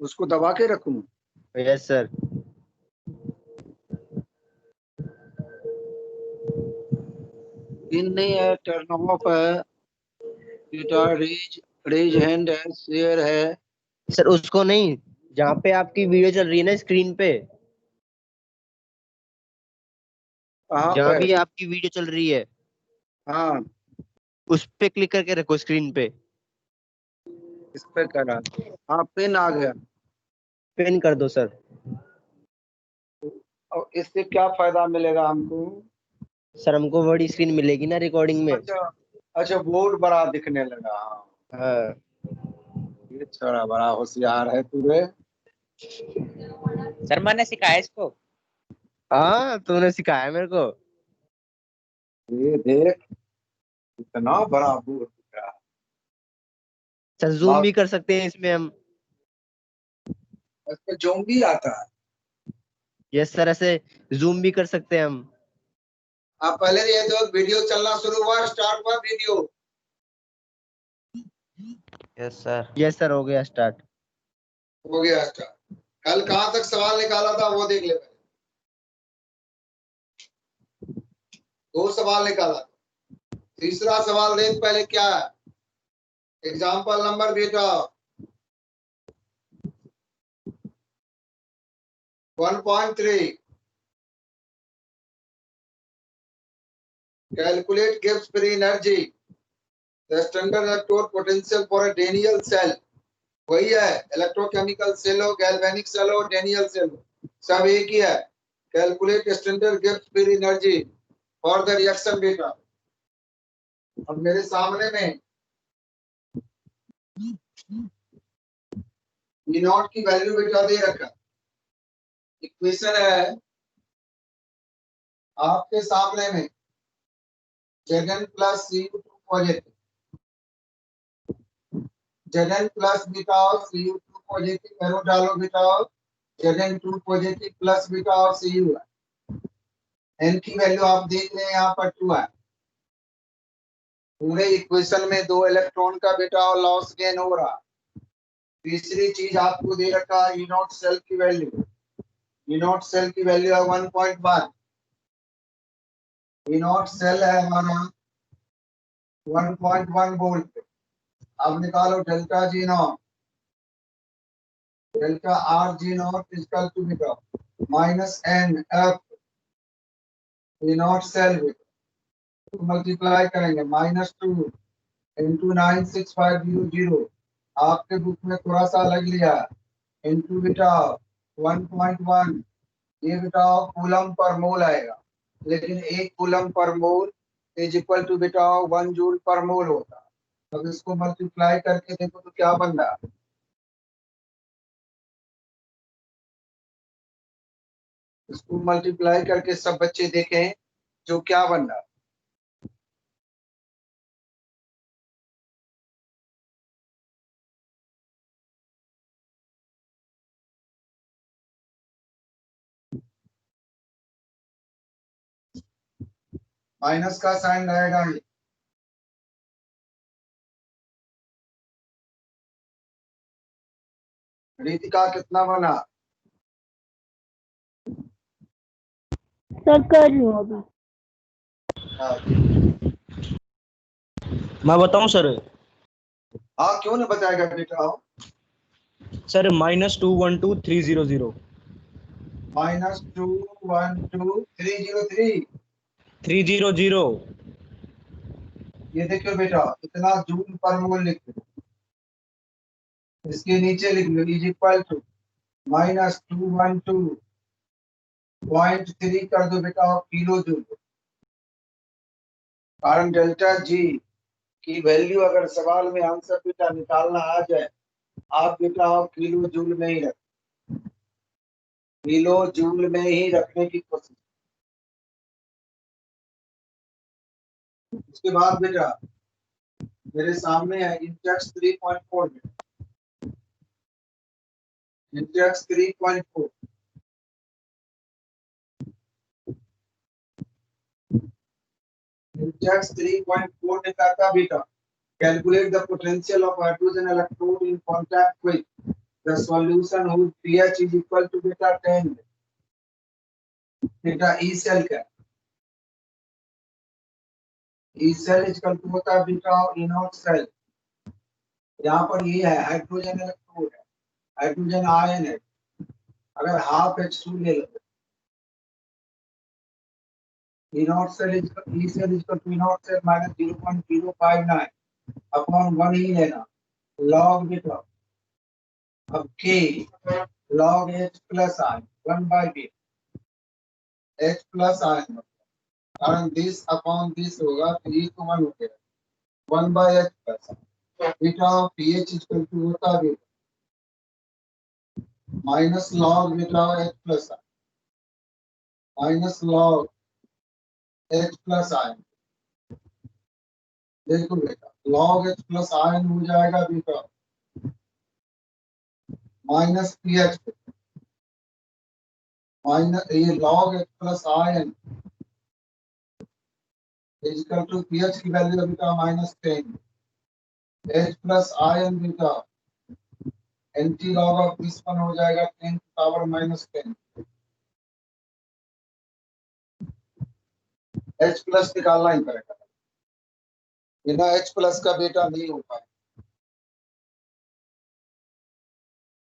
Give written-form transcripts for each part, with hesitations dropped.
उसको दबा के रखूं? Yes sir. इन नहीं है, टर्न ऑफ है, बेटा रेज हैंड है, शेयर है। सर उसको नहीं, जहाँ पे आपकी वीडियो चल रही है ना स्क्रीन पे, कहाँ जहाँ पे? भी आपकी वीडियो चल रही है हाँ, उस पे क्लिक करके रखो स्क्रीन पे। इस पे करा। हाँ, पिन आ गया। पिन कर दो सर। और इससे क्या फायदा मिलेगा हमको? सर हमको बड़ी स्क्रीन मिलेगी ना रिकॉर्डिंग में। अच्छा, अच्छा, बोर्ड बड़ा दिखने लगा। हाँ, हाँ ये छोरा बड़ा होशियार है पूरे। सर मैंने सिखाया इसको। हाँ, तूने सिखाया मेरे को। ये देख, इतना बड़ा बोर्ड दिख रहा है। सर जूम बाप, भी कर सकते हैं इसमें हम। इस पे जोम भी आता है। यस सर, ऐसे जूम भी कर सकते हैं हम। आप पहले ये तो वीडियो चलना शुरू हुआ, स्टार्ट हुआ वीडियो। यस सर, हो गया स्टार्ट। हो गया स्टार्ट। कल कहाँ तक सवाल निकाला था वो देख ले पहले। 2 सवाल निकाला था। तीसरा सवाल देख पहले क्या है। एग्जाम्पल नंबर बेटा 1.3। Calculate Gibbs free energy, the standard electrode potential for a Daniell cell। वही है, इलेक्ट्रोकेमिकल सेल हो, गैल्वेनिक सेल हो, डेनियल सेल हो, सब एक ही है। Calculate standard Gibbs free energy for the reaction बेटा। अब मेरे सामने में ई नॉट की वैल्यू बेटा दे रखा, इक्वेशन है आपके सामने में। Zn plus Cu2 positive, Zn plus beta और Cu2 पॉजिटिव, एरो डालो बेटा। Zn2 पॉजिटिव प्लस बीटा और Cu है। n की वैल्यू आप देख रहे हैं यहाँ पर 2 है। पूरे इक्वेशन में 2 इलेक्ट्रॉन का बेटा और लॉस गेन हो रहा। तीसरी चीज आपको दे रखा है ई नॉट सेल की वैल्यू। ई नॉट सेल की वैल्यू है 1.1। ई नॉट सेल है हमारा 1.1 वोल्ट। अब निकालो delta G naught. Delta R G naught equal to बेटा minus N F E naught cell बेटा, मल्टीप्लाई करेंगे -2 इंटू 96500। आपके बुक में थोड़ा सा अलग लिया इंटू बेटा 1.1। ये बेटा कूलम पर मोल आएगा, लेकिन 1 coulomb per mole is equal to बेटा 1 जूल पर मोल होता। अब इसको मल्टीप्लाई करके देखो तो क्या बन रहा है। इसको मल्टीप्लाई करके सब बच्चे देखें जो क्या बन रहा है। माइनस का साइन रहेगा ये। रितिका कितना बना? सर कर रही हूँ अभी। मैं बताऊं सर? हाँ, क्यों नहीं बताएगा बेटा? सर -212 300 -212 303। 300। ये देखो बेटा, इतना जूल पर मोल लिख दो, इसके नीचे लिख लो इज इक्वल टू -212.3 कर दो बेटा और किलो जूल। कारण डेल्टा जी की वैल्यू अगर सवाल में आंसर बेटा निकालना आ जाए, आप बेटा किलो जूल में ही रख, किलो जूल में ही रखने की कोशिश। उसके बाद बेटा मेरे सामने है इंटेक्स 3.4 में। इंटेक्स 3.4 इंटेक्स 3.4 ने कहा था बेटा calculate the potential of hydrogen electrode in contact with the solution whose pH is equal to beta 10 beta E cell का E cell is equal to होता है beta E naught cell। यहाँ पर ये है हाइड्रोजन इलेक्ट्रोड है, hydrogen ion है। अगर हाफ H2 ले लो E naught cell is equal to E naught cell minus 0.059 upon 1 ही लेना log beta अब K log H plus I 1 by B H plus I कारण this upon this होगा तो E को 1 हो गया 1 by H plus beta pH is equal to होता है minus log beta H plus I minus log H plus I देखो बेटा log H plus I हो जाएगा बेटा माइनस pH माइनस ये log H plus I is equal to pH की value बेटा -10 H plus I बेटा anti log of this one हो जाएगा 10 की पावर -10 H प्लस निकालना ही पड़ेगा बिना H प्लस का बेटा नहीं हो पाएगा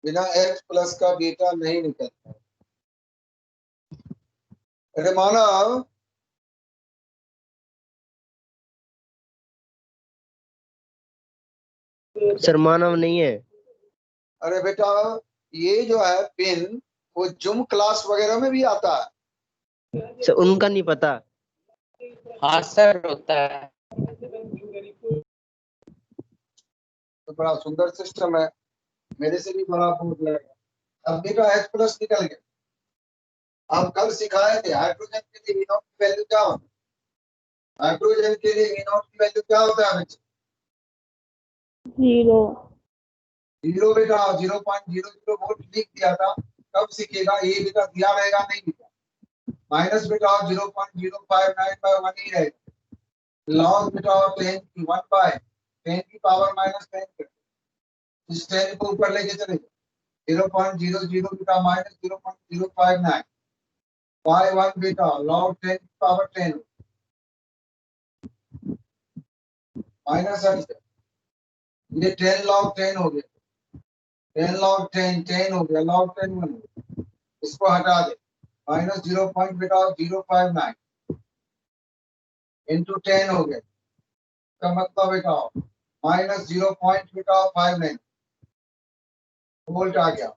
बिना H प्लस का बेटा नहीं निकलता। अरे माना सर मानव नहीं है। अरे बेटा ये जो है पिन वो जुम क्लास वगैरह में भी आता है सर उनका नहीं पता। हाँ सर होता है। तो बड़ा सुंदर सिस्टम है, मेरे से भी बड़ा बोर्ड लगेगा। अब बेटा H प्लस निकल गया। आप कल सिखाए थे हाइड्रोजन के लिए E0 की वैल्यू क्या होती है? हाइड्रोजन के लिए E0 की वैल्यू क्या होता है बच्चे? 0 बेटा 0.00 वोल्ट लिख दिया था। कब सीखेगा ये बेटा दिया रहेगा नहीं बेटा माइनस बेटा 0.059 by 1 ही रहेगा लॉग बेटा 10 की 1 by 10 की पावर -10 इस 10 को ऊपर लेके चले 0.00 बेटा -0.059 by 1 बेटा log 10 की पावर 10 माइनस ये 10 log 10 हो गया 10 log 10 हो गया log 10 1 हो गया। इसको हटा दे माइनस 0.059 इंटू 10 हो गया का मतलब बेटा माइनस 0.59 वोल्ट आ गया।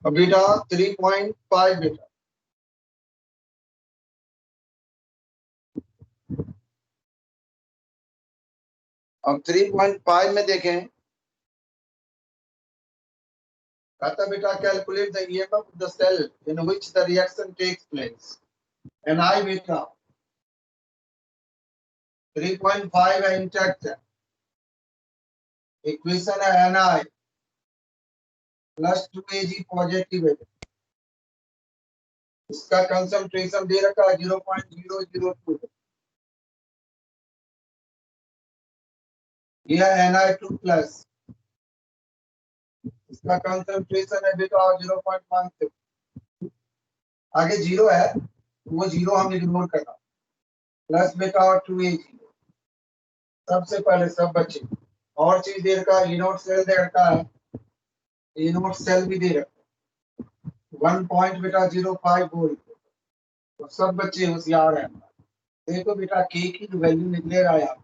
अब बेटा 3.5 बेटा अब 3.5 में देखें कहता बेटा calculate the EMF of the cell in which the reaction takes place and I बेटा 3.5 है इंटैक्ट है इक्वेशन है Ni प्लस 2Ag पॉजिटिव है इसका कंसंट्रेशन दे रखा है 0.002 यह है Ni2 प्लस इसका कंसंट्रेशन है बेटा 0.16 आगे 0 है वो 0 हम इग्नोर करना प्लस बेटा और 2Ag सबसे पहले सब बच्चे और चीज दे रखा है E0 सेल दे रखा है E0 सेल भी दे रखा है 1 पॉइंट बेटा 05 वोल्ट तो सब बच्चे होशियार हैं। देखो बेटा K की जो वैल्यू निकलेगा यहाँ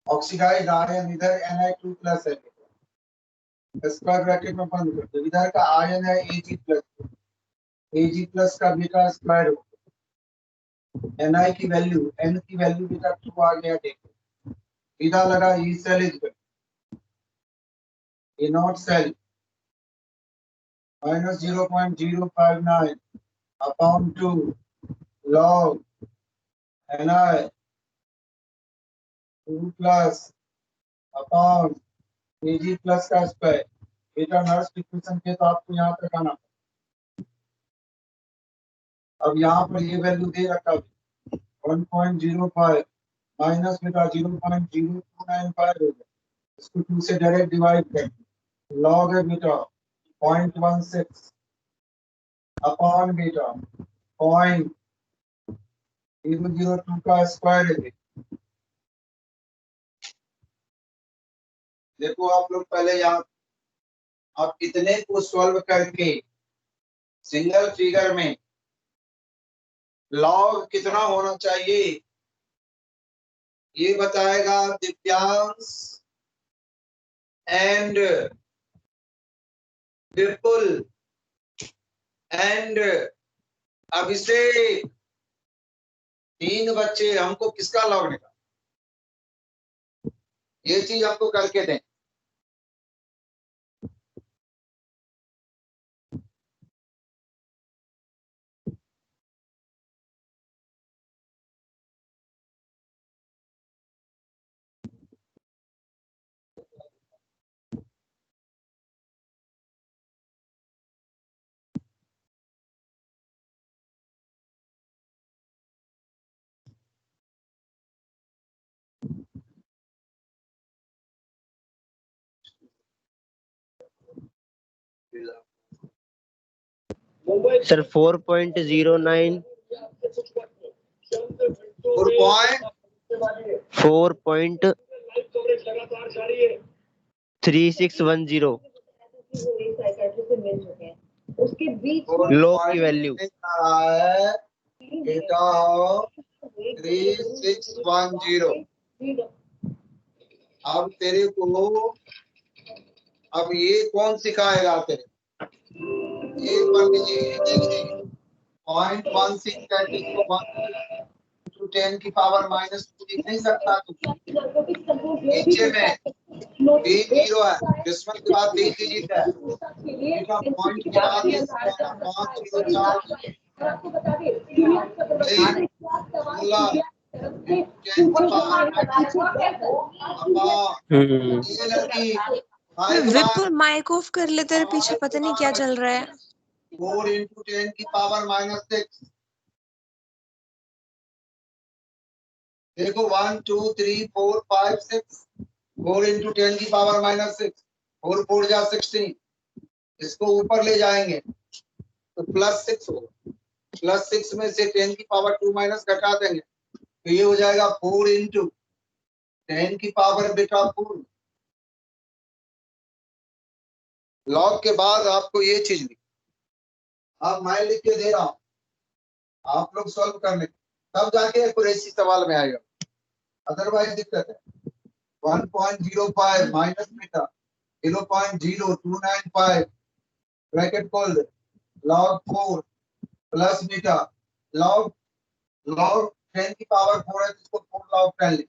ऑक्सीडाइज आयन इधर Ni2 प्लस है स्क्वायर ब्रैकेट में बंद कर दो इधर का आयन है Ag प्लस का बेटा स्क्वायर हो Ni की वैल्यू N की वैल्यू बेटा 2 आ गया देखो इधर लगा E cell is E0 cell -0.059 upon 2 log ni 2 plus upon pg plus का स्क्वायर। बेटा नर्स इक्वेशन के तो आपको यहाँ तक आना। अब यहाँ पर ये वैल्यू दे रखा 1.05 माइनस बेटा 0.0295 हो गया। इसको 2 से डायरेक्ट डिवाइड कर लॉग है बेटा 0.16 अपॉन बेटा 0.002 का स्क्वायर है। देखो आप लोग पहले यहाँ आप इतने को सॉल्व करके सिंगल फिगर में लॉग कितना होना चाहिए ये बताएगा दिव्यांश एंड विपुल एंड अभिषेक 3 बच्चे। हमको किसका लॉग निकालना, ये चीज हमको करके दें। सर 4.09 4.3610 लॉग की वैल्यू बेटा 3610। अब तेरे को अब ये कौन सिखाएगा तेरे, ये पढ़ लीजिए 0.16 को 10 की पावर -2 लिख नहीं सकता तू। नीचे में B0 है, डिस्मल के बाद B डिजिट है, बेटा पॉइंट के बाद 504 विपुल माइक ऑफ कर ले, तेरे पीछे पता नहीं क्या चल रहा है। 4 × 10 की पावर -6। देखो 1 2 3 4 5 6 4 × 10 की पावर -6 4 4 जा 16। इसको ऊपर ले जाएंगे तो +6 होगा। +6 में से 10 की पावर 2 माइनस घटा देंगे तो ये हो जाएगा 4 × 10 की पावर बेटा 4। लॉग के बाद आपको ये चीज लिख, आप मैं लिख के दे रहा हूं, आप लोग सॉल्व कर ले तब जाके एक्यूरेसी सवाल में आएगा, अदरवाइज दिक्कत है। 1.05 माइनस बेटा 0.0295 ब्रैकेट खोल दे log 4 प्लस बेटा log 10 की पावर 4 है जिसको 4 log 10 ले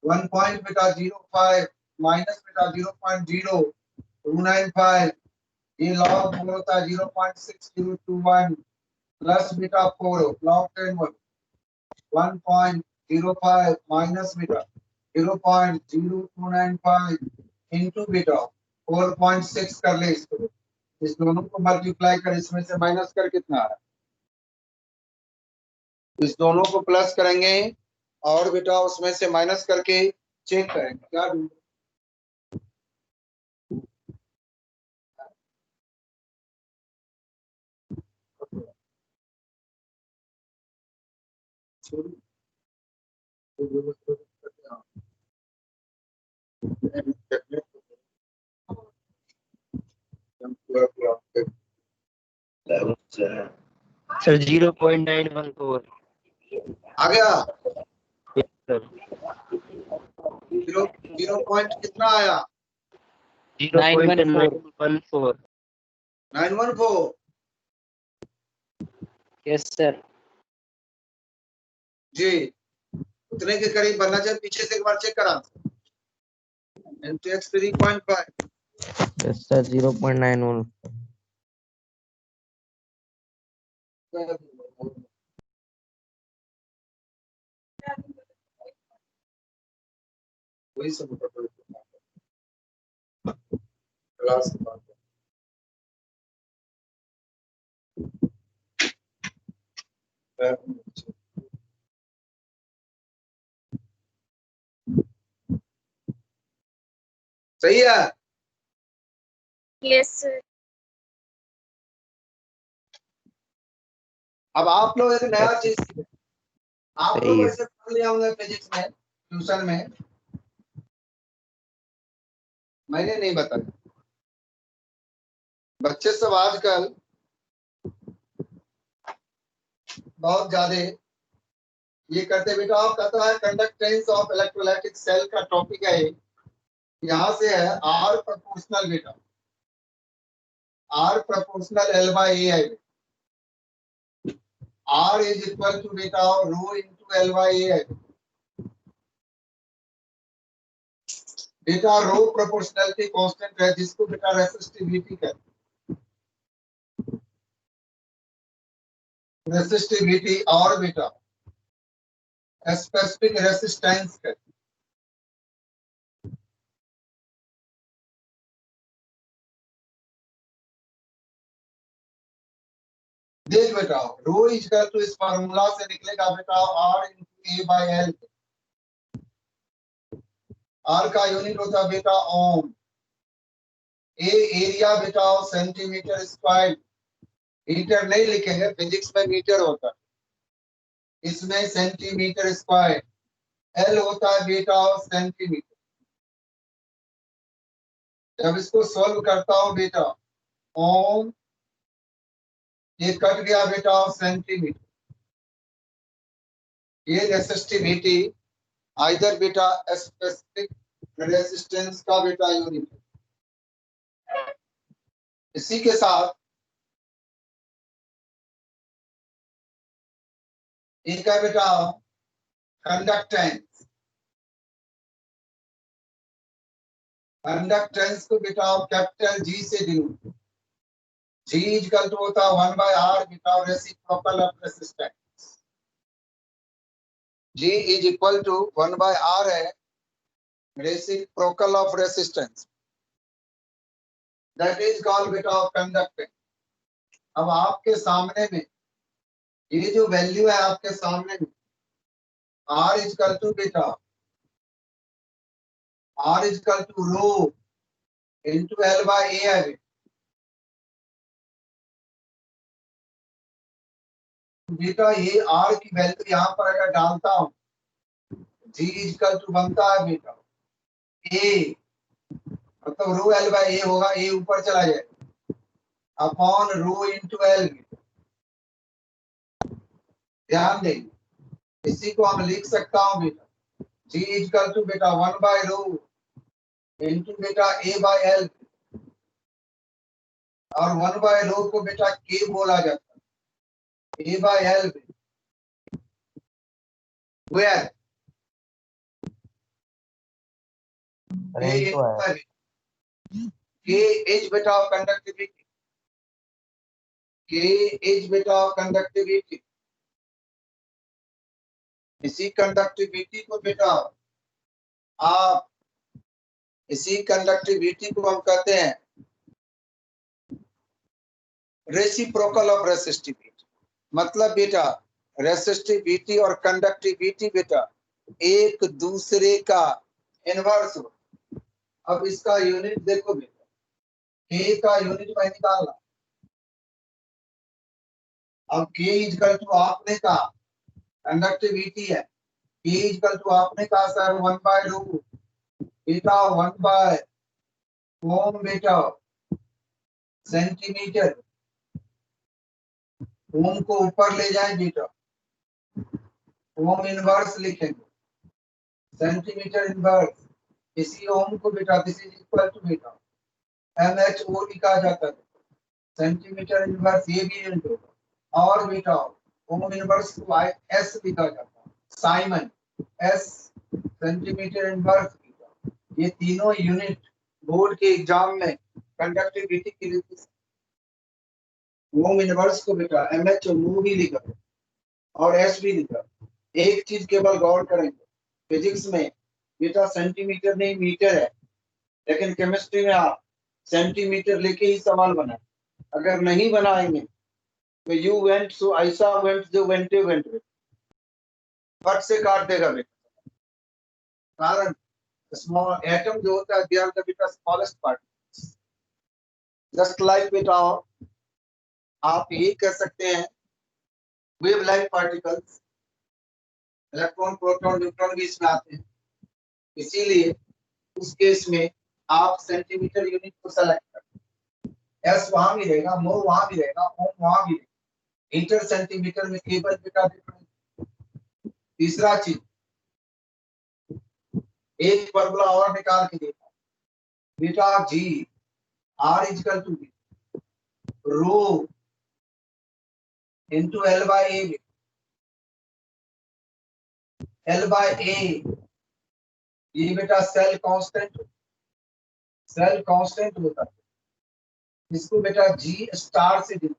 1.05 माइनस बेटा 0.0295 ये log 4 होता है 0.6021 प्लस बेटा 4 log 10 1.05 माइनस बेटा 0.0295 इंटू बेटा 4.6 कर ले इसको, इस दोनों को मल्टीप्लाई कर इसमें से माइनस कर कितना आ रहा है, इस दोनों को प्लस करेंगे और बेटा उसमें से माइनस करके चेक करेंगे क्या ढूंढ सर 0.914 आ गया। सर 0 पॉइंट कितना आया 0.914 914। Yes sir. जी उतने के करीब बनना चाहिए, पीछे से एक बार चेक करा इंटेक्स 3.5 यस सर 0.91 वही सब क्लास की बात है। सही है। Yes sir. अब आप लोग एक नया चीज सीखे। आप सही लोग है। ऐसे पढ़ लिया होंगे फिजिक्स में ट्यूशन में, मैंने नहीं बताया। बच्चे सब आजकल बहुत ज्यादा ये करते। बेटा आप कहता है कंडक्टेंस ऑफ इलेक्ट्रोलाइटिक सेल का टॉपिक है। यहाँ से है आर प्रोपोर्शनल बेटा, are proportional L by A है। आर इज इक्वल टू बेटा रो इंटू एल बाई ए है। बेटा रो प्रोपोर्शनलिटी कांस्टेंट है जिसको बेटा रेसिस्टिविटी कहते हैं। रेसिस्टिविटी और बेटा स्पेसिफिक रेसिस्टेंस कहते हैं। देख बेटा रो इक्वल टू इस फार्मूला से निकलेगा बेटा R into A by L. R का यूनिट होता है बेटा ओम। ए एरिया बेटा सेंटीमीटर स्क्वायर। मीटर नहीं लिखेंगे, फिजिक्स में मीटर होता है, इसमें सेंटीमीटर स्क्वायर। एल होता है बेटा सेंटीमीटर। जब इसको सॉल्व करता हूं बेटा ओम, ये कट गया बेटा सेंटीमीटर। ये रेसिस्टिविटी आइदर बेटा स्पेसिफिक रेजिस्टेंस का बेटा यूनिट है। इसी के साथ एक है बेटा कंडक्टेंस। कंडक्टेंस को बेटा कैपिटल जी से डिनोट। जी इक्वल टू होता है 1 बाय आर बेटा reciprocal of resistance. G is equal to 1 by R है reciprocal of resistance, that is called बेटा कंडक्टेंस। अब आपके सामने में ये जो वैल्यू है आपके सामने में आर इक्वल टू बेटा R equal to rho into L by A है। बेटा ये आर की वैल्यू यहाँ पर अगर डालता हूं, जी इक्वल टू बनता है बेटा ए, मतलब रो एल बाई ए होगा, ए ऊपर चला जाएगा अपॉन रो इंटू एल। ध्यान देंगे, इसी को हम लिख सकता हूं बेटा जी इक्वल टू बेटा 1 बाय रो इंटू बेटा ए बाय एल। और 1 बाय रो को बेटा के बोला जाता है, ए बाय एल वेयर के इज बेटा कंडक्टिविटी। के इज बेटा कंडक्टिविटी। इसी कंडक्टिविटी को बेटा आप इसी कंडक्टिविटी को हम कहते हैं रेसिप्रोकल ऑफ रेसिस्टिविटी। मतलब बेटा रेसिस्टिविटी और कंडक्टिविटी बेटा एक दूसरे का इनवर्स हो। अब इसका यूनिट देखो बेटा, के का यूनिट मैं निकालना। अब के इक्वल टू आपने कहा कंडक्टिविटी है, के इक्वल टू आपने कहा सर 1 बाय रो बेटा 1 बाय ओम बेटा सेंटीमीटर। ओम को ऊपर ले जाए बेटा, ओम इनवर्स लिखेंगे, सेंटीमीटर इनवर्स। इसी ओम को बेटा दिस इज इक्वल टू बेटा MHO लिखा जाता है, सेंटीमीटर इनवर्स। ये भी यूनिट होगा। और बेटा ओम इनवर्स को S लिखा जाता है, साइमन S सेंटीमीटर इनवर्स। ये तीनों यूनिट बोर्ड के एग्जाम में कंडक्टिविटी के लिए मोम इनवर्स को बेटा MH और मू भी लिखा और S भी लिखा। एक चीज केवल गौर करेंगे, फिजिक्स में बेटा सेंटीमीटर नहीं मीटर है, लेकिन केमिस्ट्री में आप सेंटीमीटर लेके ही सवाल बनाए। अगर नहीं बनाएंगे तो यू वेंट सो ऐसा वेंट जो वेंटे वेंट फट से काट देगा बेटा। कारण स्मॉल एटम जो होता है दे आर द बेटा स्मॉलेस्ट पार्टिकल्स। जस्ट लाइक बेटा आप यही कह सकते हैं wave like particles, electron proton neutron भी इसमें आते हैं। इसीलिए उस केस में आप सेंटीमीटर यूनिट को सेलेक्ट करें। एस वहां भी रहेगा, मो वहां भी रहेगा, ओम वहां भी रहेगा। इंटर सेंटीमीटर में केवल बेटा डिफरेंस। तीसरा चीज एक फॉर्मूला और निकाल के देखा बेटा G R equal to rho into L by A. L by A ये बेटा सेल कांस्टेंट होता है। इसको बेटा जी स्टार से दिखा,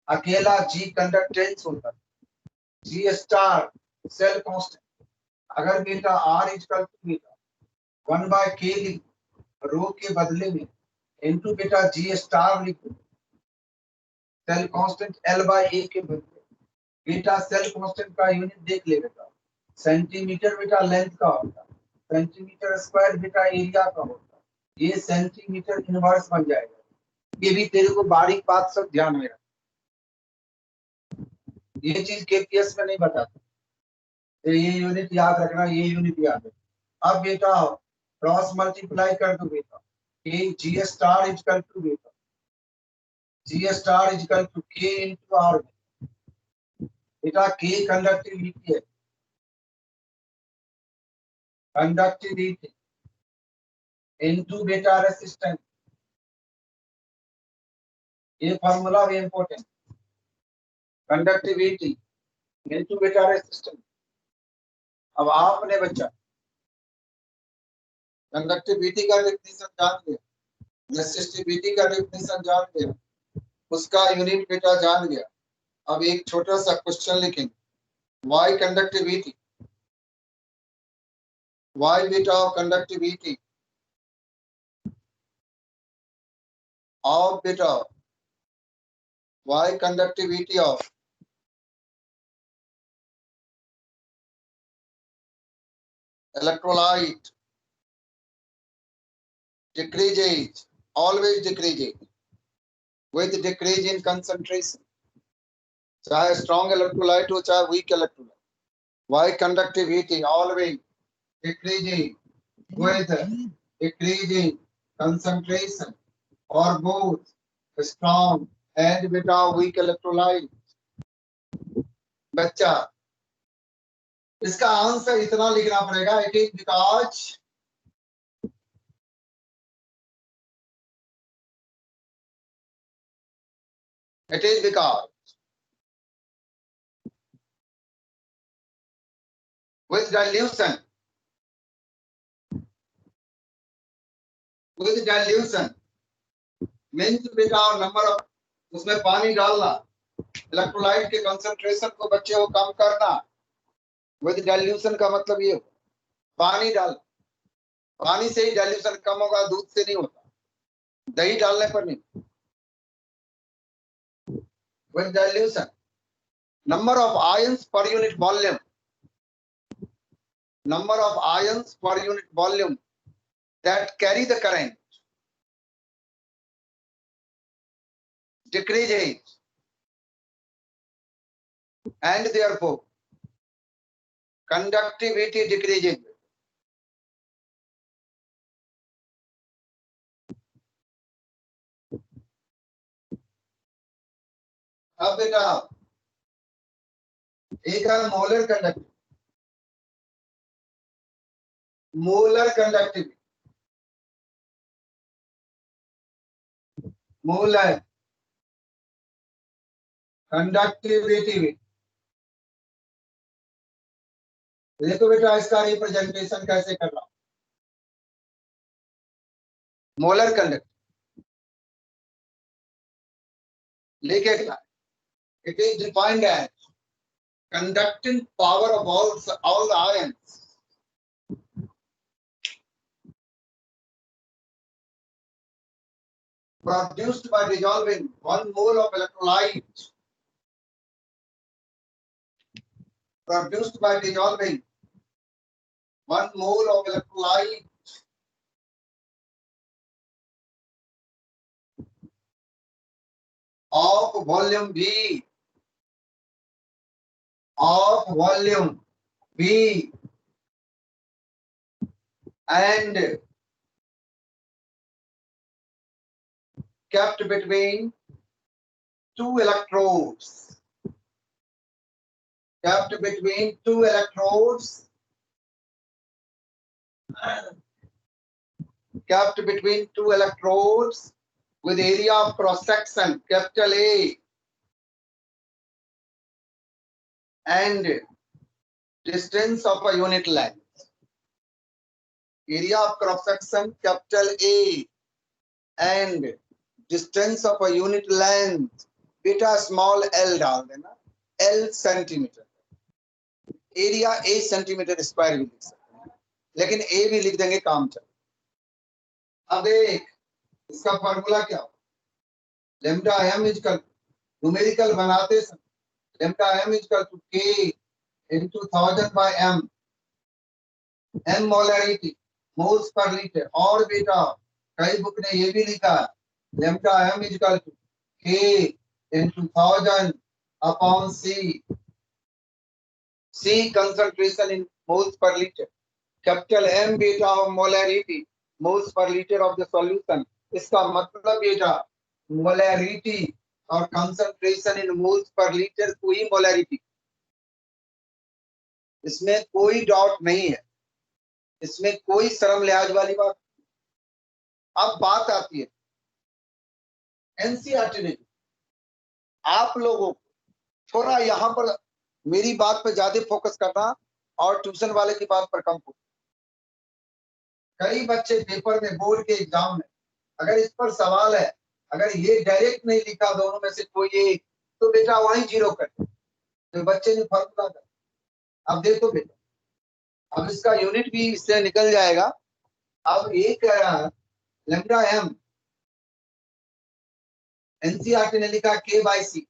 अकेला जी कंडक्टेंस होता है, जी स्टार सेल कांस्टेंट। अगर बेटा आर इजकल टू बेटा 1 बाय के लिख रो के बदले में इनटू बेटा जी स्टार लिख सेल कांस्टेंट एल बाय ए के बदले बेटा सेल कांस्टेंट का यूनिट देख ले बेटा। सेंटीमीटर बेटा लेंथ का होता है, सेंटीमीटर स्क्वायर बेटा एरिया का होता है। ये सेंटीमीटर इनवर्स बन जाएगा। ये भी तेरे को बारीक बात सब ध्यान में रख, ये चीज केपीएस में नहीं बताता। तो ये यूनिट याद रखना, ये यूनिट याद रखना। अब बेटा क्रॉस मल्टीप्लाई कर दो बेटा, के जी स्टार इजकल टू बेटा जी star is equal to K into are. बेटा के कंडक्टिविटी है, कंडक्टिविटी इनटू बेटा रेसिस्टेंस। ये फॉर्मूला भी इंपॉर्टेंट, कंडक्टिविटी इनटू बेटा रेसिस्टेंस। अब आपने बच्चा कंडक्टिविटी का डेफिनेशन जान गया, रेसिस्टिविटी का डेफिनेशन जान गया, उसका यूनिट बेटा जान गया। अब एक छोटा सा क्वेश्चन लिखेंगे, वाई कंडक्टिविटी, वाई बेटा conductivity of beta y conductivity of electrolyte decreases, always decreases with decrease in concentration, चाहे strong electrolyte हो चाहे weak electrolyte, y conductivity always decreasing with decreasing concentration or both strong and beta weak electrolyte। बच्चा इसका answer इतना लिखना पड़ेगा, it is because with dilution means बेटा number of उसमें पानी डालना, इलेक्ट्रोलाइट के कंसंट्रेशन को बच्चे को कम करना। विद डाइल्यूशन का मतलब ये पानी डाल, पानी से ही डाइल्यूशन कम होगा, दूध से नहीं होता, दही डालने पर नहीं। With dilution number of ions per unit volume, number of ions per unit volume that carry the current decreases and therefore conductivity decreases। अब बेटा एक है molar conductivity, molar conductivity, molar conductivity. देखो बेटा इसका रिप्रेजेंटेशन कैसे कर रहा हूं। मोलर कंडक्टिविटी लेके क्या, it is defined as conducting power of all the ions produced by dissolving 1 mole of electrolyte, produced by dissolving 1 mole of electrolyte of volume V, of volume V, and kept between 2 electrodes, kept between 2 electrodes, kept between 2 electrodes with area of cross section capital A and distance of a unit length. Area of cross section capital A and distance of a unit length, बेटा small l डाल देना, l centimetre, area a centimetre square भी लिख सकते हैं, लेकिन a भी लिख देंगे काम चल। अब देख इसका फार्मूला क्या हो, लेम्डा m इक्वल न्यूमेरिकल बनाते समय lambda m equal to k into 1000 by m, m molarity moles per litre, और बेटा कई बुक ने ये भी लिखा lambda m equal to k into 1000 upon c, c concentration in moles per liter, capital M beta of molarity moles per liter of the solution। इसका मतलब बेटा molarity और concentration in moles per liter कोई molarity, इसमें कोई dot नहीं है, इसमें कोई शर्म लिहाज वाली बात। अब बात आती है एनसीईआरटी ने, आप लोगों को थोड़ा यहाँ पर मेरी बात पर ज्यादा फोकस करना और ट्यूशन वाले की बात पर कम फोकस। कई बच्चे पेपर में बोर्ड के एग्जाम में अगर इस पर सवाल है, अगर ये डायरेक्ट नहीं लिखा दोनों में से कोई एक, तो बेटा वहीं जीरो कर, तो बच्चे ने फॉर्मूला कर। अब देखो बेटा, अब इसका यूनिट भी इससे निकल जाएगा। अब ये कह रहा है लैम्डा m, एनसीईआरटी ने लिखा k/c,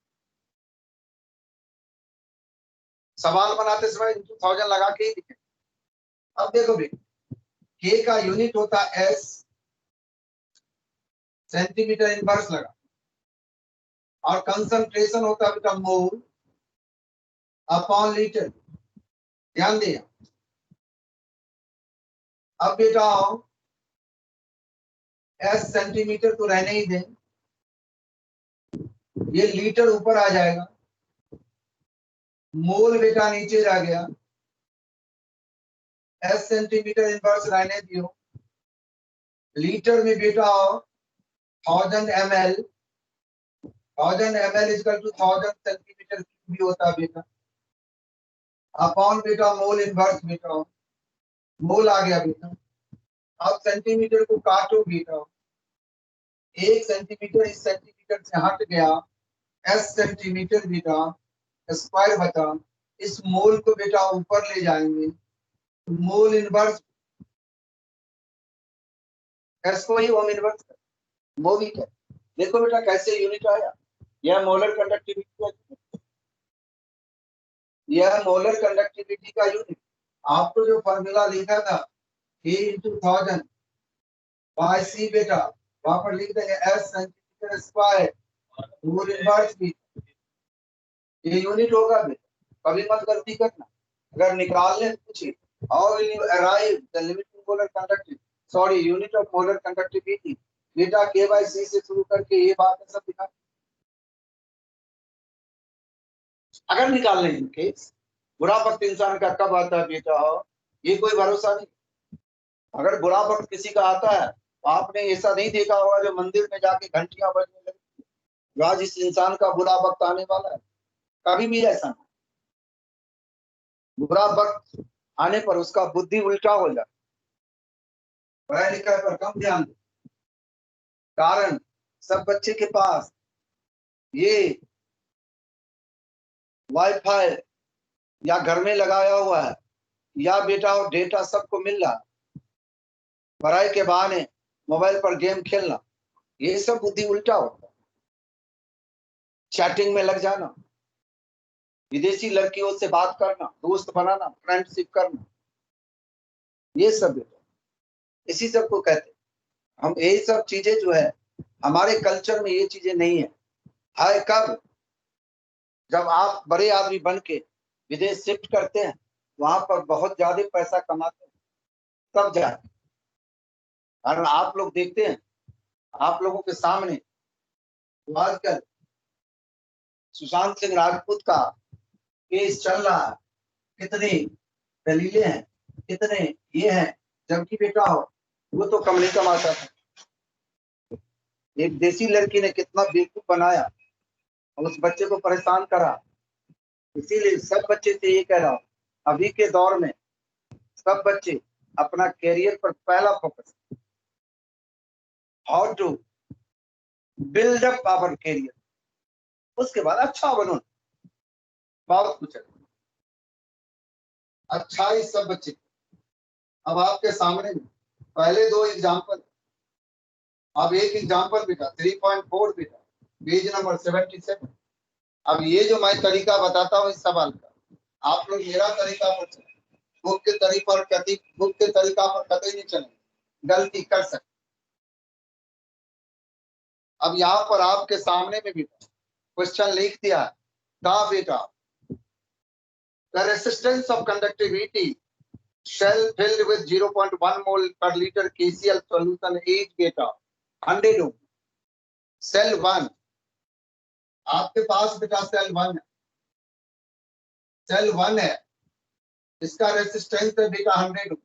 सवाल बनाते समय 1000 लगा के ही लिखे। अब देखो बेटा k का यूनिट होता है s, सेंटीमीटर इनवर्स लगा, और कंसंट्रेशन होता है बेटा मोल अपॉन लीटर, ध्यान दिया। अब बेटा s सेंटीमीटर तो रहने ही दें, ये लीटर ऊपर आ जाएगा, मोल बेटा नीचे रह गया, s सेंटीमीटर इनवर्स रहने दियो, लीटर में बेटा 1000 ml, 1000 ml equal to 1000 centimetre cube भी होता है बेटा, अपॉन बेटा मोल इनवर्स बेटा, मोल आ गया बेटा। अब सेंटीमीटर को काटो बेटा, 1 सेंटीमीटर इस सेंटीमीटर से हट गया, s सेंटीमीटर बेटा स्क्वायर बचा, इस मोल को बेटा ऊपर ले जाएंगे, मोल इनवर्स s को ही ओम इनवर्स मोल है। देखो बेटा कैसे यूनिट आया, यह मोलर कंडक्टिविटी का, यह मोलर कंडक्टिविटी का यूनिट। आपको जो फॉर्मूला लिखा था k into 1000 by c बेटा वहां पर लिख देंगे s centimetre square mole inverse भी, ये यूनिट होगा बेटा, कभी मत गलती करना। अगर निकालने पूछे how will you arrive the limiting molar conductivity, sorry unit of molar conductivity, बेटा k/c से शुरू करके ये बात सब दिखा। अगर निकालने इन केस बुरा वक्त इंसान का कब आता है बेटा, ये कोई भरोसा नहीं। अगर बुरा वक्त किसी का आता है तो आपने ऐसा नहीं देखा होगा जो मंदिर में जाके घंटियां बजने लगी, आज इस इंसान का बुरा वक्त आने वाला है, कभी भी ऐसा नहीं। बुरा वक्त आने पर उसका बुद्धि उल्टा हो जाए, पढ़ाई लिखाई पर कम ध्यान दे। कारण सब बच्चे के पास ये वाईफाई या घर में लगाया हुआ है या बेटा और डेटा सबको मिल रहा, पढ़ाई के बहाने मोबाइल पर गेम खेलना, ये सब बुद्धि उल्टा होता है। चैटिंग में लग जाना, विदेशी लड़कियों से बात करना, दोस्त बनाना, फ्रेंडशिप करना, ये सब बेटा इसी सब को कहते हैं हम। यही सब चीजें जो है हमारे कल्चर में ये चीजें नहीं है। हाय कब जब आप बड़े आदमी बन के विदेश शिफ्ट करते हैं, वहां पर बहुत ज्यादा पैसा कमाते हैं, तब जाए। कारण आप लोग देखते हैं, आप लोगों के सामने आजकल सुशांत सिंह राजपूत का केस चल रहा है, कितने दलीलें हैं, कितने ये हैं, जबकि बेटा हो वो तो कम नहीं कमाता था। एक देसी लड़की ने कितना बेवकूफ बनाया और उस बच्चे को परेशान करा। इसीलिए सब बच्चे से ये कह रहा हूं, अभी के दौर में सब बच्चे अपना कैरियर पर पहला focus, how to build up our career, उसके बाद अच्छा बनो, बहुत कुछ है। अच्छा ही सब बच्चे। अब आपके सामने पहले दो एग्जाम्पल, अब एक एग्जाम्पल बेटा 3.4 बेटा पेज नंबर 77। अब ये जो मैं तरीका बताता हूँ इस सवाल का, आप लोग मेरा तरीका पर चले, बुक के तरीका पर कतई नहीं चले, गलती कर सकते। अब यहाँ पर आपके सामने में बेटा क्वेश्चन लिख दिया है, का बेटा the resistance of conductivity shell filled with 0.1 mole per liter KCl solution is beta 100 ohm. Cell 1, आपके पास बेटा सेल 1 है, सेल 1 है, इसका रेसिस्टेंस है बेटा 100 ohm।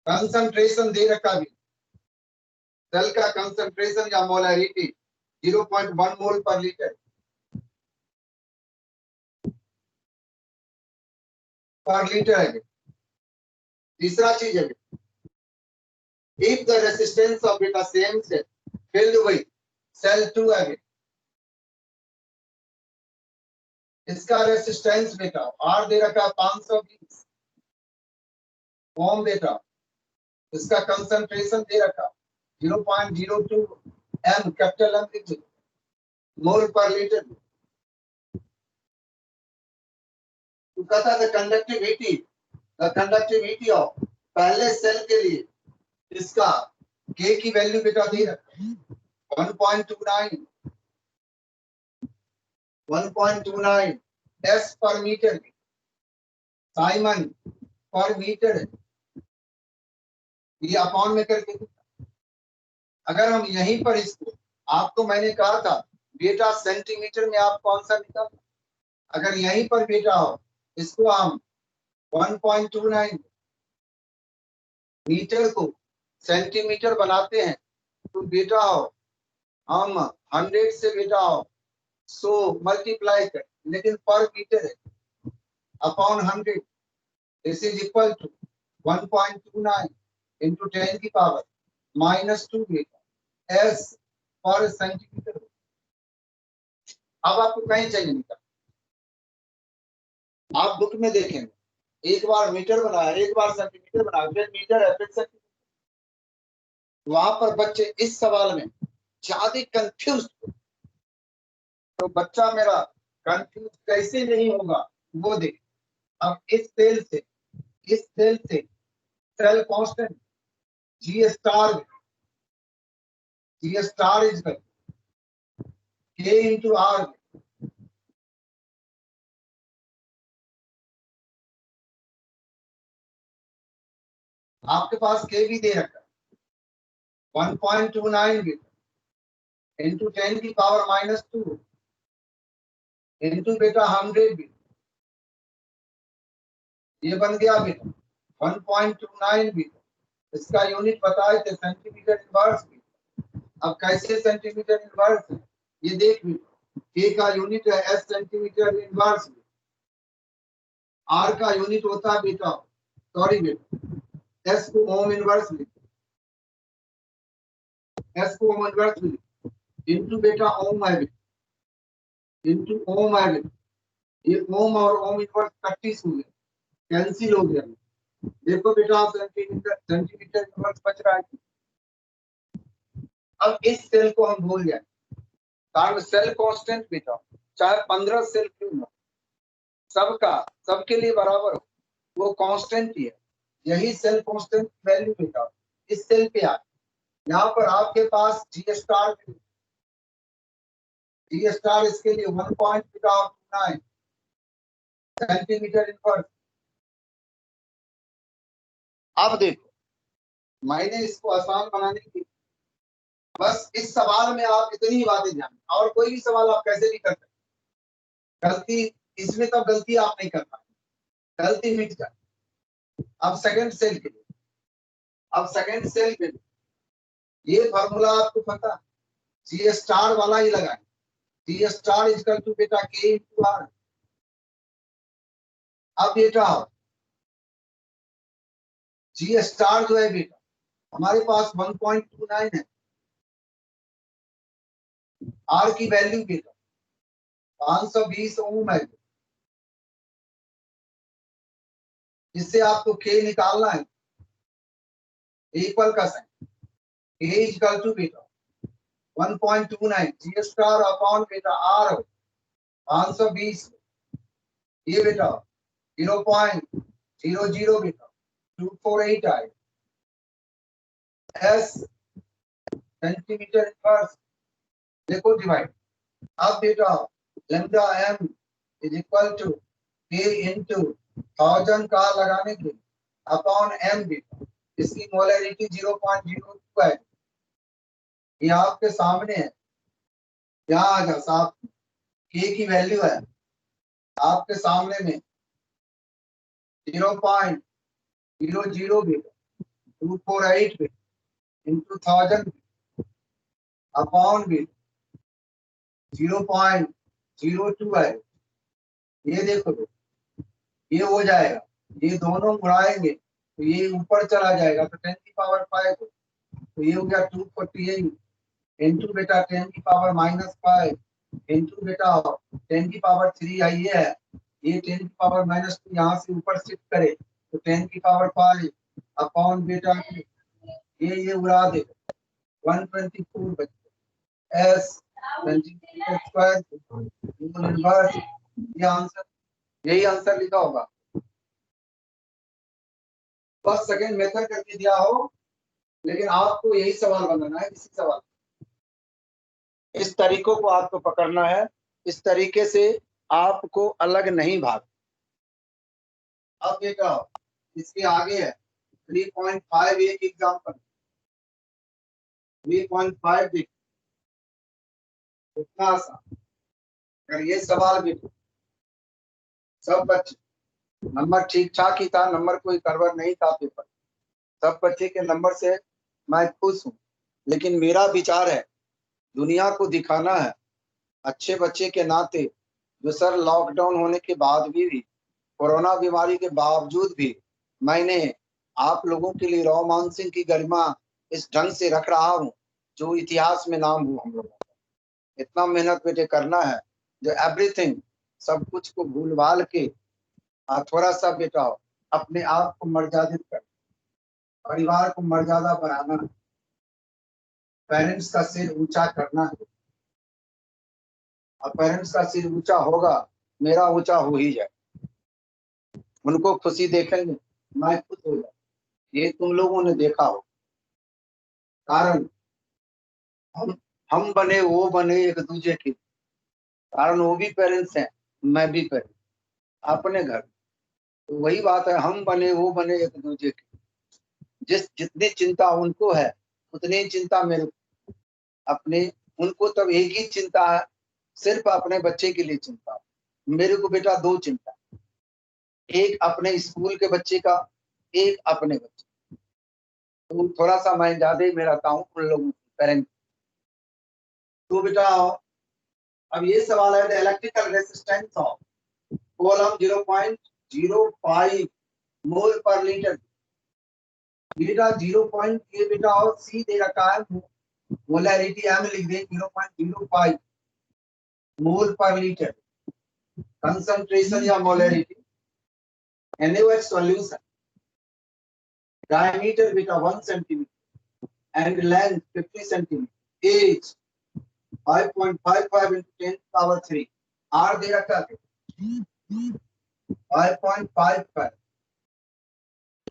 कंसंट्रेशन दे रखा भी, सेल का कंसंट्रेशन या मोलैरिटी 0.1 मोल पर लीटर है। तीसरा चीज है, इफ द रेसिस्टेंस ऑफ बेटा same cell filled with cell 2 है, इसका रेसिस्टेंस बेटा आर दे रखा 520 ओम बेटा, इसका कंसंट्रेशन दे रखा 0.02 एम कैपिटल एम मोल पर लीटर। तो कहता है कंडक्टिविटी ऑफ पहले सेल के लिए इसका के की वैल्यू बेटा दे रखा 1.29 एस पर मीटर, साइमन पर मीटर है, ये अपॉन में करके। अगर हम यहीं पर इसको, आपको मैंने कहा था बेटा सेंटीमीटर में आप कौन सा निकाल, अगर यहीं पर बेटा हो इसको हम 1.29 मीटर को सेंटीमीटर बनाते हैं, तो बेटा हो हम 100 से बेटा हो 100 मल्टीप्लाई कर, लेकिन पर मीटर है upon 100, this is equal to 1.29 into 10 की पावर -2 बेटा एस पर सेंटीमीटर। अब आपको कहीं चाहिए निकल, आप बुक में देखेंगे, एक बार मीटर बनाया, एक बार सेंटीमीटर बनाया, फिर मीटर है, फिर सेंटीमीटर। वहां पर बच्चे इस सवाल में ज्यादा कंफ्यूज, तो बच्चा मेरा कंफ्यूज कैसे नहीं होगा वो देख। अब इस सेल से cell constant G star is K into R, आपके पास के भी दे रखा 1.29 इंटू 10 की पावर -2 इंटू बेटा 100 भी, ये बन गया बेटा 1.29 भी। इसका यूनिट बताए थे सेंटीमीटर इनवर्स भी। अब कैसे सेंटीमीटर इनवर्स है ये देख भी, के का यूनिट है एस सेंटीमीटर इनवर्स भी, आर का यूनिट होता है बेटा, सॉरी बेटा एस को ओम इनवर्स भी, S को ओम इनवर्स में इनटू बेटा ओम है इनटू ओम है ये ओम और ओम इनवर्स 31 हो गया कैंसिल हो गया देखो बेटा सेंटीमीटर इनवर्स बच रहा है। अब इस सेल को हम भूल जाए कारण सेल कांस्टेंट बेटा चाहे 15 सेल क्यों हो सबके लिए बराबर हो वो कांस्टेंट ही है यही सेल कांस्टेंट वैल्यू बेटा इस सेल पे आ यहाँ पर आपके पास जी स्टार इसके लिए 1.9 सेंटीमीटर इनवर्स। अब देखो मैंने इसको आसान बनाने की बस इस सवाल में आप इतनी ही बातें जाने और कोई भी सवाल आप कैसे भी कर सकते गलती इसमें तो गलती आप नहीं कर पाए गलती मिट जाए। अब सेकंड सेल के लिए ये फार्मूला आपको पता जी स्टार वाला ही लगाए जी स्टार इक्वल टू बेटा के इंटू आर। अब बेटा जी स्टार जो है बेटा हमारे पास 1.29 है आर की वैल्यू बेटा 520 ओम है इससे आपको के निकालना है इक्वल का साइन के इक्वल टू बेटा 1.29 जी स्टार अपॉन बेटा आर 520 ये बेटा 0.00 बेटा 248 आए एस सेंटीमीटर इनवर्स देखो डिवाइड। अब बेटा lambda M is equal to K into 1000 का लगाने के अपॉन एम बेटा इसकी मोलरिटी 0.02 है ये आपके सामने है यहाँ आ जा साहब के की वैल्यू है आपके सामने में 0.00 बेटा 248 बेटा इंटू 1000 अपॉन बेटा 0.02 है ये देखो ये हो जाएगा ये दोनों उड़ाएंगे तो ये ऊपर चला जाएगा तो 10 की पावर 5 तो ये हो गया 248 इंटू बेटा 10 की पावर -5 इंटू बेटा 10 की पावर 3 है ये 10 की पावर -2 यहाँ से ऊपर शिफ्ट करे तो 10 की पावर 5 अपॉन बेटा ये उड़ा दे 124 बचे एस सेंटीमीटर स्क्वायर इनवर्स ये आंसर यही आंसर लिखा होगा फर्स्ट सेकंड मेथड करके दिया हो लेकिन आपको यही सवाल बनाना है इसी सवाल इस तरीकों को आपको पकड़ना है इस तरीके से आपको अलग नहीं भाग। अब बेटा इसके आगे है 3.5 एक एग्जांपल 3.5 देख इतना आसान अगर ये सवाल भी सब बच्चे नंबर ठीक ठाक ही था नंबर कोई गड़बड़ नहीं था पेपर सब बच्चे के नंबर से मैं खुश हूँ लेकिन मेरा विचार है दुनिया को दिखाना है अच्छे बच्चे के नाते जो सर लॉकडाउन होने के बाद भी कोरोना बीमारी के बावजूद भी मैंने आप लोगों के लिए रोमान सिंह की गरिमा इस ढंग से रख रहा हूँ जो इतिहास में नाम हो हम लोगों का इतना मेहनत बेटे करना है जो एवरीथिंग सब कुछ को भूल भाल के थोड़ा सा बेटा अपने आप को मर्यादित कर परिवार को मर्यादा बनाना है पेरेंट्स का सिर ऊंचा करना है और पेरेंट्स का सिर ऊंचा होगा मेरा ऊंचा हो ही जाए उनको खुशी देखेंगे मैं खुश हो जाए ये तुम लोगों ने देखा हो कारण हम बने वो बने एक दूसरे के कारण वो भी पेरेंट्स हैं मैं भी पेरेंट्स अपने घर तो वही बात है हम बने वो बने एक दूसरे के जितनी चिंता उनको है उतनी चिंता मेरे अपने उनको तब एक ही चिंता है सिर्फ अपने बच्चे के लिए चिंता मेरे को बेटा दो चिंता एक अपने स्कूल के बच्चे का एक अपने बच्चे तो थोड़ा सा मैं ज्यादा ही मैं रहता हूँ उन लोगों पेरेंट तो बेटा अब ये सवाल है electrical resistance of kolam 0.05 mole per litre बेटा 0. ये बेटा और सी दे रखा है मोलैरिटी एम लिख दें 0.05 मोल पर लीटर। कंसंट्रेशन या मोलैरिटी NaOH सॉल्यूशन। डायमीटर बेटा 1 centimetre and length 50 centimetre. As 5.55 into 10 power 3। R दे रखा है 5.55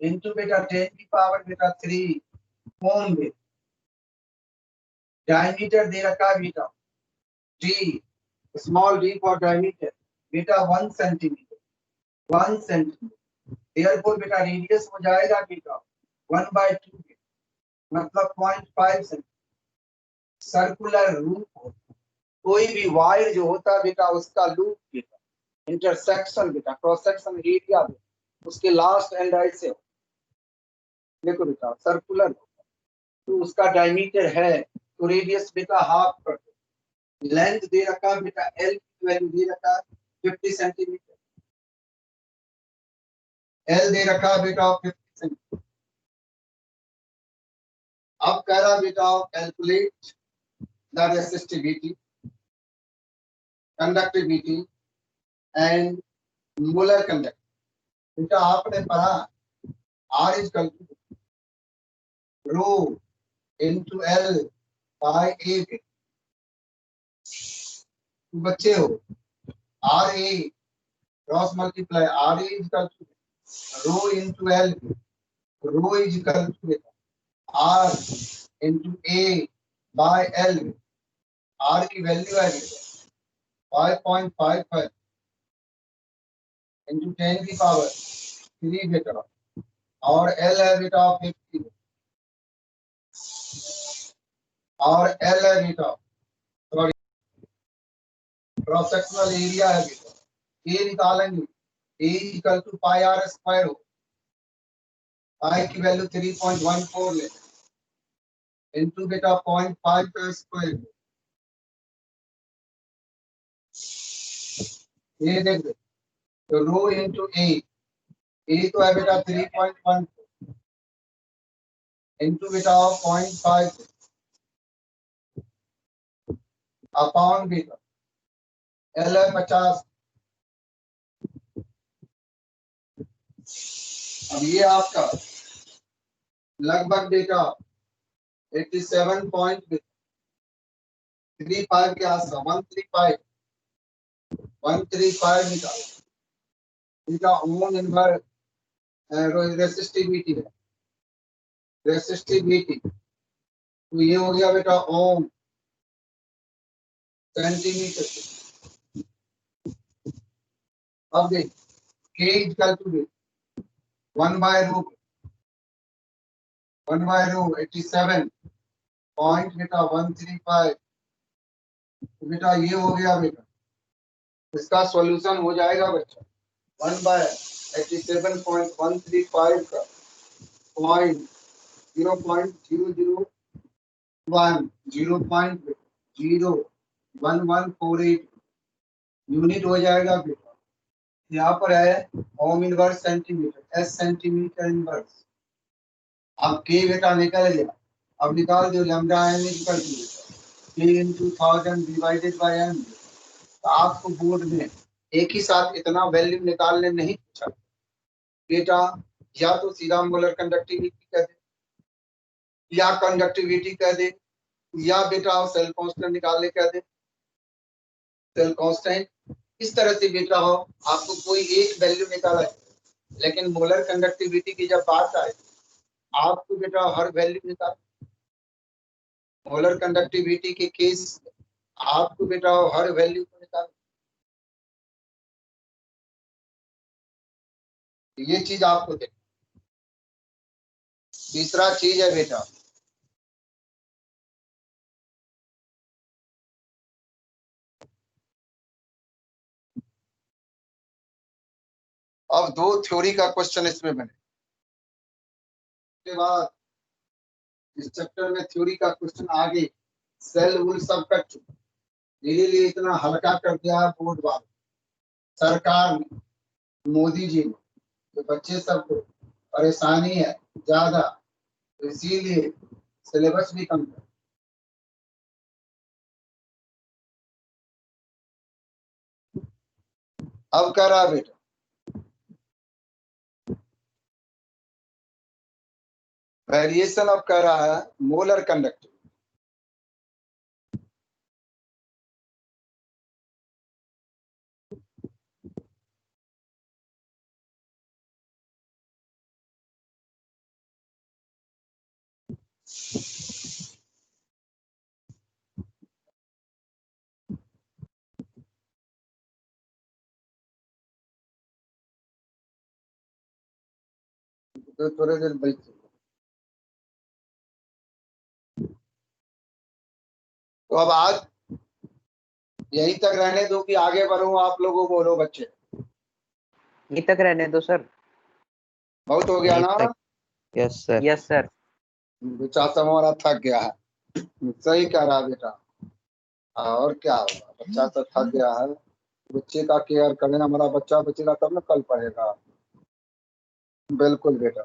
into बेटा 10 की पावर बेटा 3 ओम में। डायमीटर दे रखा है बेटा d, small d for diameter बेटा 1 सेंटीमीटर 1 सेंटीमीटर। देयरफॉर बेटा रेडियस हो जाएगा बेटा 1/2 मतलब 0.5 सेंटीमीटर। सर्कुलर लूप कोई भी वायर जो होता है बेटा उसका लूप बेटा इंटरसेक्शन बेटा क्रॉस सेक्शन एरिया उसके लास्ट एंड राइट से देखो बेटा सर्कुलर तो उसका डायमीटर है तो रेडियस बेटा हाफ कर दो। लेंथ दे रखा बेटा एल की वैल्यू दे रखा 50 सेंटीमीटर। एल दे रखा बेटा 50 सेंटीमीटर। अब कह रहा बेटा calculate the resistivity conductivity and molar conduct. बेटा आपने पढ़ा R is equal to rho into L by A। बच्चे हो RA cross multiply RA is equal to rho into L। Rho is equal to R into A by L। R की value है 5.55 into 10 की power 3 बेटा और L है बेटा 50 और L है बेटा सॉरी क्रॉस सेक्शनल एरिया है बेटा। A निकालेंगे A equal to pi R square हो। पाई की वैल्यू 3.14 ले इनटू बेटा 0.5 का स्क्वायर। ये देख तो रो इनटू A तो है बेटा 3.1 इनटू बेटा 0.5 अपॉन बेटा L है 50। अब ये आपका लगभग बेटा 87.35 के आसपास 135 निकाल इनका ओम इनवर्स रेसिस्टिविटी है। रेसिस्टिविटी तो ये हो गया बेटा ओम सेंटीमीटर। अब देख K equal to 1 by rho 87 point बेटा 135। बेटा ये हो गया बेटा इसका सॉल्यूशन हो जाएगा बच्चा 1 बाय 87.135 का पॉइंट 0.001 0.01148 यूनिट हो जाएगा बेटा। यहाँ पर है ohm inverse centimetre S centimetre inverse. अब के बेटा निकल गया। अब निकाल दो लैम्डा एन इक्वल टू के इनटू 1000 डिवाइडेड बाय एन। तो आपको बोर्ड में एक ही साथ इतना वैल्यू निकालने नहीं पूछा बेटा। या तो सीधा मोलर कंडक्टिविटी कह दे या कंडक्टिविटी कह दे या बेटा सेल कांस्टेंट निकालने कह दे सेल कांस्टेंट। इस तरह से बेटा हो आपको कोई एक वैल्यू निकाला है। लेकिन मोलर कंडक्टिविटी की जब बात आए आपको बेटा हर वैल्यू निकाल। मोलर कंडक्टिविटी के केस आपको बेटा हर वैल्यू को निकाल। ये चीज आपको देख। तीसरा चीज है बेटा अब दो थ्योरी का क्वेश्चन इसमें बने के बाद इस चैप्टर में थ्योरी का क्वेश्चन आगे सेल वुल सब कट चुका। धीरे धीरे इतना हल्का कर दिया बोर्ड वाले सरकार ने मोदी जी ने तो बच्चे सबको परेशानी है ज्यादा तो इसीलिए सिलेबस भी कम कर अब कह रहा है बेटा वेरिएशन अब कह रहा है मोलर कंडक्टिविटी। तो थोड़ी देर बैठ तो अब आज यहीं तक रहने दो कि आगे बढ़ूं? आप लोगों बोलो बच्चे, यहीं तक रहने दो सर। बहुत हो गया ना? Yes sir. Yes sir. चाचा हमारा थक गया है। सही कह रहा बेटा। और क्या होगा, बच्चा तो थक गया है। बच्चे का केयर करें, हमारा बच्चा बचेगा तब ना कल पढ़ेगा। बिल्कुल बेटा।